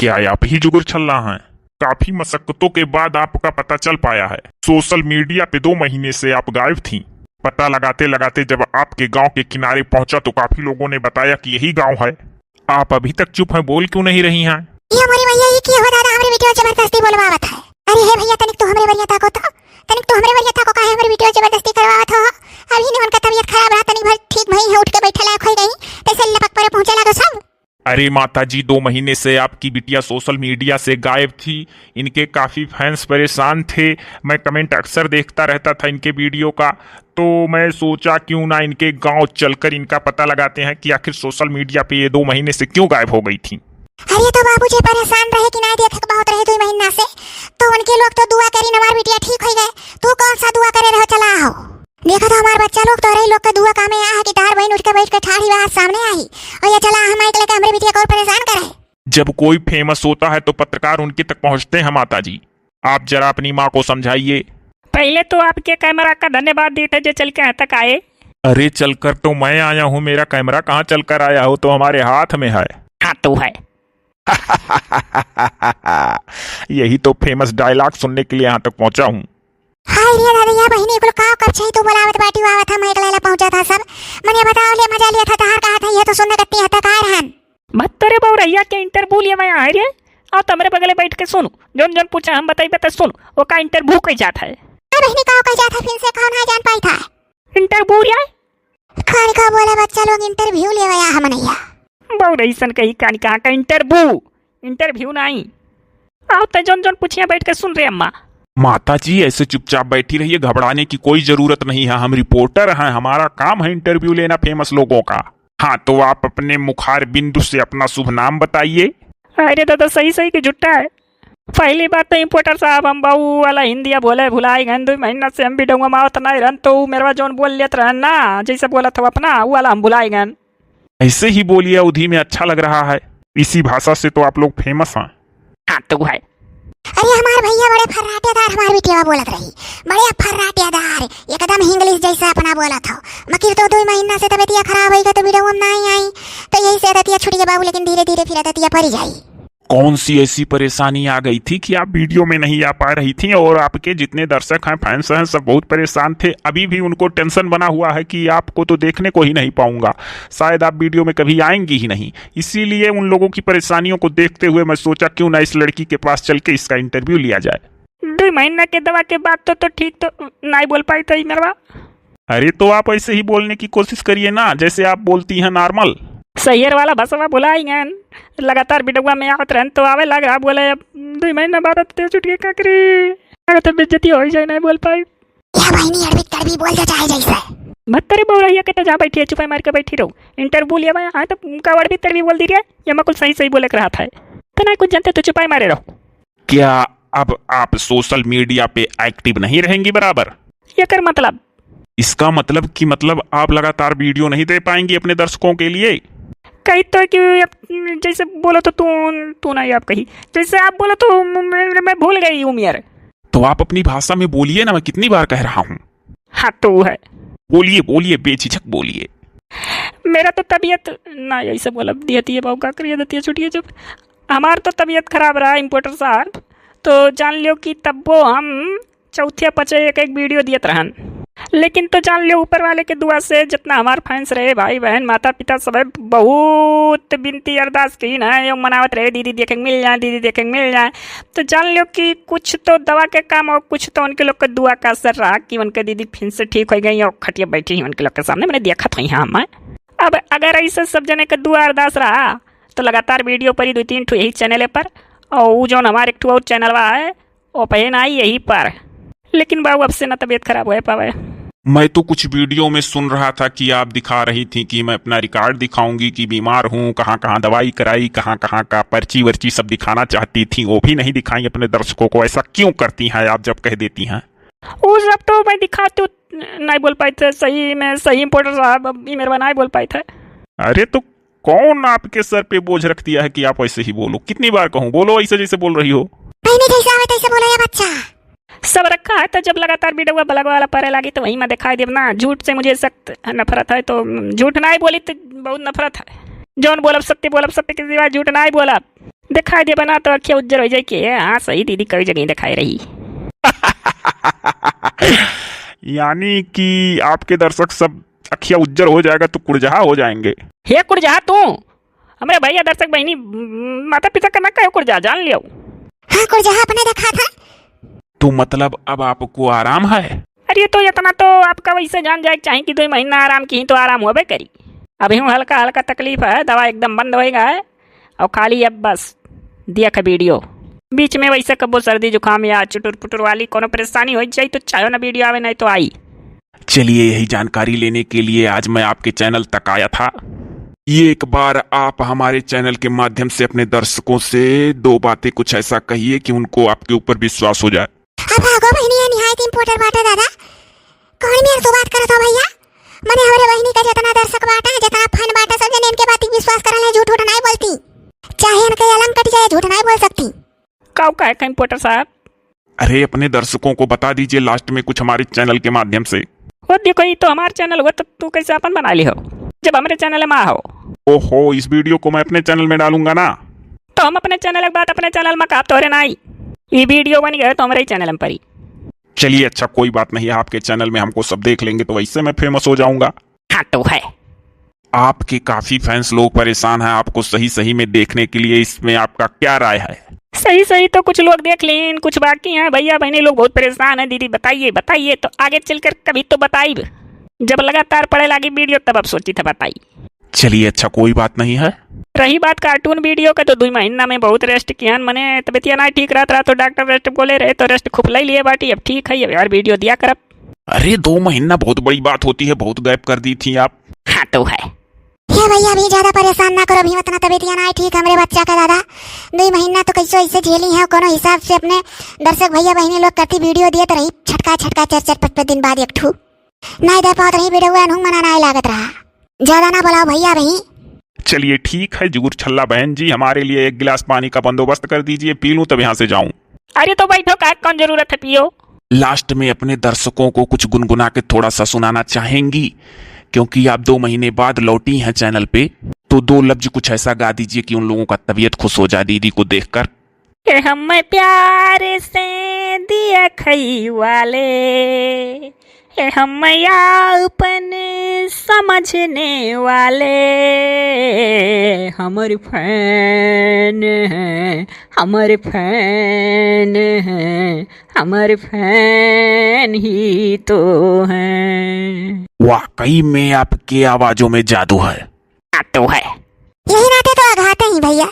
क्या आप ही जुगुर छल्ला हैं? काफी मशक्कतों के बाद आपका पता चल पाया है। सोशल मीडिया पे 2 महीने से आप गायब थीं। पता लगाते लगाते जब आपके गांव के किनारे पहुंचा तो काफी लोगों ने बताया कि यही गांव है। आप अभी तक चुप हैं, बोल क्यों नहीं रही हैं? ये मोरी भैया ये की हो दादा हमरे वीडियो जबरदस्ती बोलवावत है। अरे हे भैया तनिक तो हमरे वरियता को काहे हमरे वीडियो जबरदस्ती करवावत हो? अभी ने उनका तबीयत खराब रहा, तनिक भर ठीक भई है, उठ के बैठे लायक हो गई, तैसे लपक पर पहुंचे लागो सब। अरे माताजी, 2 महीने से आपकी बिटिया सोशल मीडिया से गायब थी। इनके काफी फैंस परेशान थे। मैं कमेंट अक्सर देखता रहता था इनके वीडियो का, तो मैं सोचा क्यों ना इनके गांव चलकर इनका पता लगाते हैं कि आखिर सोशल मीडिया पे ये 2 महीने से क्यों गायब हो गई थी। अरे तो बाबूजी परेशान रहे कि नहीं देखे बहुत रहे 2 महीना से, तो उनके लोग तो दुआ करी हमार बिटिया ठीक हो गए। तू कौन सा दुआ करे रहो चला हो? देखो तो हमारे बच्चा लोग तो रही लोग का दुआ कामे आ है कि तार बहन उठ के बैठ के ठाड़ी बात सामने आई और ये चला हम आए लेके हमारे बिटिया को और परेशान करे। जब कोई फेमस होता है तो पत्रकार उनके तक पहुंचते हैं माताजी। आप जरा अपनी माँ को समझाइए। पहले तो आपके कैमरा का धन्यवाद देते जो चल के यहाँ तक आए। अरे चलकर तो मैं आया हूँ, मेरा कैमरा कहाँ चलकर आया हो, तो हमारे हाथ में है। हाँ तो है। यही तो फेमस डायलॉग सुनने के लिए यहाँ तक पहुँचा हूँ। हाय रे दादा बहिनी को का कर छै तो बोलावत बाटी आवा था, मैं एकला पहुंचा था सब। मने बताओ ले मजा लिया था तहार कहा था ये तो सुनने कत्ती हता कार हन। मत तोरे बौरैया के इंटरव्यू लिया मैं आ रे और तमरे बगले बैठ के सुनो, जोन जोन पूछा हम बताई बता सुनो वो का इंटरव्यू कई जाता है। बहिनी का कई जाता फिर से कौन है जान पाई था इंटरव्यू रे खान का बोला बच्चा लोग इंटरव्यू लेवया हमनैया बौरैसन कही कान कहां का इंटरव्यू नहीं। आओ त जोन जोन पूछिया बैठ के सुन रे अम्मा। माताजी ऐसे चुपचाप बैठी रहिए, घबराने की कोई जरूरत नहीं है। हम रिपोर्टर हैं, हमारा काम है इंटरव्यू लेना फेमस लोगों का। हाँ तो आप अपने मुखार बिंदु से अपना शुभ नाम बताइए। अरे दादा सही सही कि झुट्टा है। पहली बात तो रिपोर्टर साहब हम बाबू वाला हिंदी बोले भुलाई गए 2 महीना से हम भी डोंगा मावत नहीं रहन, तो मेरा जोन बोल लेत रहन ना जैसे बोला था अपना वो वाला हम भुलाई गए। ऐसे ही बोलिए, अवधि में अच्छा लग रहा है। इसी भाषा से तो आप लोग फेमस हैं। हाँ तो है। अरे हमारे भैया बड़े फर्राटेदार हमारी बिटिया बोलत रही, बड़े फर्राटेदार एकदम इंग्लिश जैसा अपना बोला था। मगर तो 2 महीना से तबीयत खराब हो गई तो वीडियो में नहीं आई, तो यही से रतिया छुट्टी के बाबू, लेकिन धीरे धीरे फिर रतिया पड़ी जाई। कौन सी ऐसी परेशानी आ गई थी कि आप वीडियो में नहीं आ पा रही थी? और आपके जितने दर्शक हैं, फैंस हैं, सब बहुत परेशान थे। अभी भी उनको टेंशन बना हुआ है कि आपको तो देखने को ही नहीं पाऊंगा, शायद आप वीडियो में कभी आएंगी ही नहीं। इसीलिए उन लोगों की परेशानियों को देखते हुए मैं सोचा क्यों ना इस लड़की के पास चल के इसका इंटरव्यू लिया जाए। 2 महीना के दवा के बाद तो ठीक तो नहीं बोल पाई थी मेरा। अरे तो आप ऐसे ही बोलने की कोशिश करिए ना, जैसे आप बोलती हैं नॉर्मल। सैयर वाला भसवा बुलाई गए लगातार बिडुआ में आवत रहन तो आवे लगा बोले 2 महीना बाद ते छुट्टी का करी अगर तो बेइज्जती हो जाए नहीं बोल पाई। या बहिनी अड़बित करबी बोल जा चाहे जैसे मत तेरे बौरैया के तो जा बैठी है चुपाई मार के बैठी रहो। इंटरव्यू लिया मैं हाँ तो का अड़बित तेरी बोल दी रे या मैं कुछ सही सही बोले रहा था तो ना कुछ जानते तो चुपाई मारे रहो। क्या अब आप सोशल मीडिया पे एक्टिव नहीं रहेंगी बराबर? ये कर मतलब इसका मतलब कि आप लगातार वीडियो नहीं दे पाएंगी अपने दर्शकों के लिए। कही तो कि जैसे बोलो तो तू नहीं आप कही जैसे आप बोलो तो मैं भूल गई हूँ यार। तो आप अपनी भाषा में बोलिए ना, मैं कितनी बार कह रहा हूँ। हाँ तो है, बोलिए बोलिए, बेझिझक बोलिए। मेरा तो तबीयत ना ऐसे बोला देती है बाबू का करिए देती है छुट्टी जब हमार तो तबीयत खराब रहा इम्पोर्टर साहब, तो जान लियो कि तब वो हम चौथे पचे एक वीडियो दियत रहन। लेकिन तो जान लियो ऊपर वाले के दुआ से जितना हमारे फैंस रहे भाई बहन माता पिता सब बहुत बिनती अरदास की ना ये मनावत रहे दीदी देखेंगे मिल जाए, दीदी देखेंगे मिल जाए। तो जान लियो कि कुछ तो दवा के काम और कुछ तो उनके लोग का दुआ का असर रहा कि उनके दीदी फिर से ठीक हो गई और खटिया बैठी ही उनके लोग के सामने मैंने देखा था यहाँ मैं। अब अगर ऐसे सब जने का दुआ अरदास रहा तो लगातार वीडियो पर ही 2-3 ठो यही चैनल पर और वो जो हमारे एक ठो और चैनल है वो पहन आई यही पर। लेकिन बाबू अब से ना तबीयत खराब हो पावे। मैं तो कुछ वीडियो में सुन रहा था कि आप दिखा रही थी कि मैं अपना रिकॉर्ड दिखाऊंगी कि बीमार हूँ, कहाँ कहाँ दवाई कराई, कहाँ कहाँ का पर्ची वर्ची सब दिखाना चाहती थी, वो भी नहीं दिखाई अपने दर्शकों को। ऐसा क्यों करती हैं आप जब कह देती हैं? वो सब तो मैं दिखाती नहीं बोल पाए थे सही में, सही इम्पोर्टर साहब मेरे नहीं बोल पाए थे। अरे तो कौन आपके सर पे बोझ रख दिया है कि आप ऐसे ही बोलो? कितनी बार कहूँ बोलो ऐसे जैसे बोल रही हो। जैसे बोलो ये बच्चा सब रखा है तो जब लगातार वीडियो बलग वाला परे लगी तो वहीं में दिखाई दे ना। झूठ से मुझे सख्त नफरत है, तो झूठ नहीं बोली तो बहुत नफरत है। जौन बोलब सत्य के सिवा झूठ नहीं बोलब। दिखाई दे बना तो अखिया उज्जर हो जाए के। हाँ सही दीदी कई जगह दिखाई रही। यानी कि आपके दर्शक सब अखिया उज्जर हो जाएगा तो कुड़जहा हो जाएंगे। हे कुड़जा तू हमारे भैया दर्शक बहनी माता पिता का ना कहो कुड़जा जान लियो। हाँ कुड़जा अपने देखा था। तो मतलब अब आपको आराम है? अरे तो इतना तो आपका वैसे जान जाए चाहिए कि 2 महीना आराम की तो आराम होबे करी। अभी हूँ हल्का हल्का तकलीफ है, दवा एकदम बंद होएगा है और खाली अब बस देख वीडियो। बीच में वैसे कबो सर्दी जुकाम या चुटुर पुटुर वाली कोनो परेशानी हो जाए तो चाहे ना वीडियो आवे नहीं तो आई। चलिए यही जानकारी लेने के लिए आज मैं आपके चैनल तक आया था। ये एक बार आप हमारे चैनल के माध्यम से अपने दर्शकों से 2 बातें कुछ ऐसा कहिए कि उनको आपके ऊपर विश्वास हो जाए। अब आगो बहनी है निहायत इम्पोर्टेंट बात है दादा। कौन मेरे से बात करत हो भैया? मने हमारे बहनी का जितना दर्शक बाटा जितना फैन बाटा सब जने इनके बात विश्वास करल है, झूठ नहीं बोलती। चाहे इनके अलंग कट जाए झूठ नहीं बोल सकती। काऊ का है कंप्यूटर साहब? अरे अपने दर्शकों को बता दीजिए लास्ट में कुछ हमारे चैनल के माध्यम से। वो देखो ये तो हमारे चैनल हुआ तो तू कैसे अपन बना ली हो जब हमारे चैनल में हो। ओहो इस वीडियो को मैं अपने चैनल में डालूंगा ना। तो हम अपने चैनल की बात अपने चैनल में कहा तो नहीं ये वीडियो बन गया तो हमारे चैनल पर ही। चलिए अच्छा कोई बात नहीं, आपके चैनल में हमको सब देख लेंगे तो वैसे मैं फेमस हो जाऊंगा। हाँ तो है। आपके काफी फैंस लोग परेशान हैं आपको सही सही में देखने के लिए, इसमें आपका क्या राय है? सही सही तो कुछ लोग देख लें कुछ बाकी हैं भैया बहनी लोग बहुत परेशान हैं। दीदी बताइए बताइए तो आगे चलकर कभी तो बताइए। जब लगातार पड़े लगी वीडियो तब अब सोची था बताई। चलिए अच्छा कोई बात नहीं है। रही बात कार्टून वीडियो का तो 2 महीना में बहुत रेस्ट किया मने तबियत ना ठीक रहा तो डॉक्टर रेस्ट बोले रहे तो रेस्ट खूब ले लिए बाटी। अब ठीक है अब यार वीडियो दिया कर। अरे 2 महीना बहुत बड़ी बात होती है, बहुत गैप कर दी थी आप। हाँ तो है। हे भैया भी ज्यादा परेशान ना करो, भी उतना तबियत ना ठीक हमरे बच्चा का दादा। 2 महीना तो कैसे ऐसे झेली है कोनो हिसाब से अपने दर्शक भैया बहनी लोग करती वीडियो दिए तो रही छटका छटका 4-4-5 दिन बाद एक ठू नहीं दे पात रही वीडियो अनहु मना नहीं लागत रहा। ज्यादा ना बोलाओ भैया बहनी। चलिए ठीक है जुगुर छल्ला बहन जी, हमारे लिए 1 गिलास पानी का बंदोबस्त कर दीजिए, पी लूं तब यहाँ से जाऊं। अरे तो बैठो का कौन जरूरत है पियो। लास्ट में अपने दर्शकों को कुछ गुनगुना के थोड़ा सा सुनाना चाहेंगी क्योंकि आप 2 महीने बाद लौटी हैं चैनल पे, तो 2 लफ्ज कुछ ऐसा गा दीजिए कि उन लोगों का तबीयत खुश हो जाए दीदी को देखकर। हम प्यार से दिया खई वाले हम अपन समझने वाले हमारे फैन हैं हमारे फैन हैं हमारे फैन ही तो हैं। वाकई में आपके आवाजों में जादू है। तो है। यही नाते तो आघाते ही भैया।